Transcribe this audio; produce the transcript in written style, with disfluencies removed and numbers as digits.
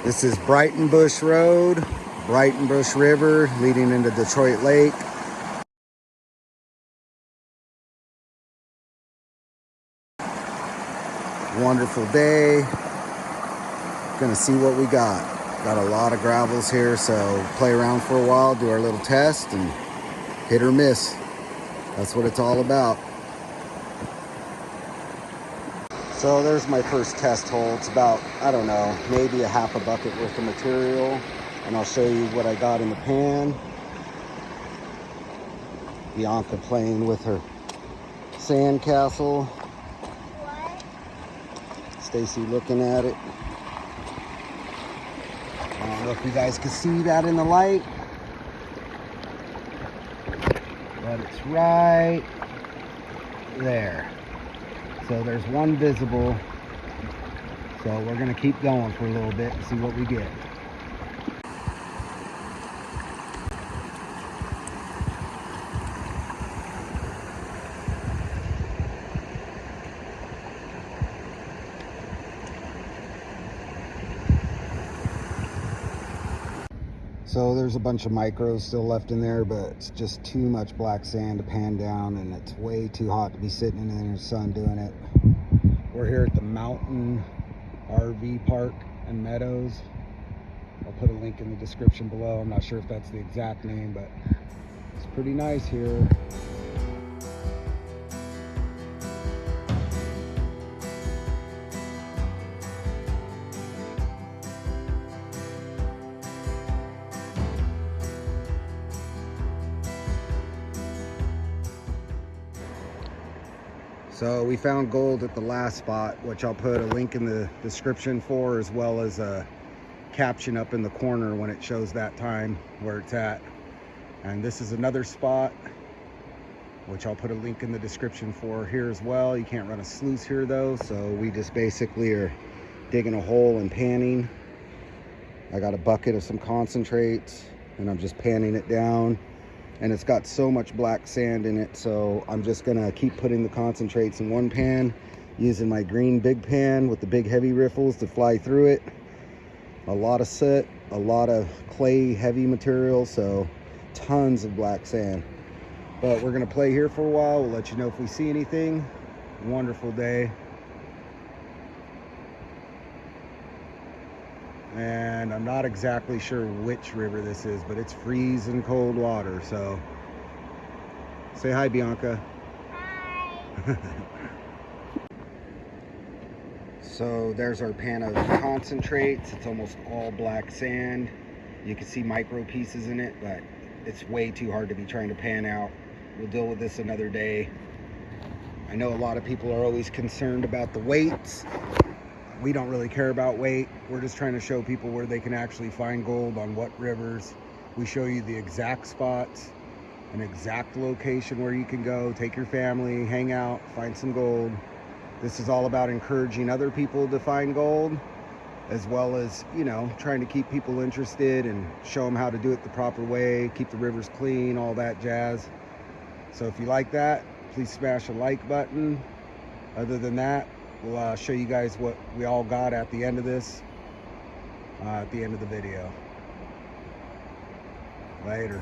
This is Breitenbush Road, Breitenbush River leading into Detroit Lake. Wonderful day. Gonna see what we got. Got a lot of gravels here, so play around for a while, do our little test, and hit or miss. That's what it's all about. So there's my first test hole. It's about, I don't know, maybe a half a bucket worth of material. And I'll show you what I got in the pan. Bianca playing with her sandcastle. Stacy looking at it. I don't know if you guys can see that in the light, but it's right there. So there's one visible. So we're gonna keep going for a little bit and see what we get. So there's a bunch of micros still left in there, but it's just too much black sand to pan down, and it's way too hot to be sitting in the sun doing it. We're here at the Mountain RV Park and Meadows. I'll put a link in the description below. I'm not sure if that's the exact name, but it's pretty nice here. So we found gold at the last spot, which I'll put a link in the description for, as well as a caption up in the corner when it shows that time where it's at. And this is another spot, which I'll put a link in the description for here as well. You can't run a sluice here though, so we just basically are digging a hole and panning. I got a bucket of some concentrates and I'm just panning it down. And it's got so much black sand in it, so I'm just gonna keep putting the concentrates in one pan, using my green big pan with the big heavy riffles to fly through it. A lot of soot, a lot of clay heavy material, so tons of black sand. But we're gonna play here for a while. We'll let you know if we see anything. Wonderful day. And I'm not exactly sure which river this is, but it's freezing cold water, so say hi, Bianca. Hi. So there's our pan of concentrates. It's almost all black sand. You can see micro pieces in it, but it's way too hard to be trying to pan out. We'll deal with this another day. I know a lot of people are always concerned about the weights. We don't really care about weight. We're just trying to show people where they can actually find gold on what rivers. We show you the exact spots, an exact location where you can go, take your family, hang out, find some gold. This is all about encouraging other people to find gold, as well as, you know, trying to keep people interested and show them how to do it the proper way, keep the rivers clean, all that jazz. So if you like that, please smash a like button. Other than that, we'll show you guys what we all got at the end of this, at the end of the video. Later.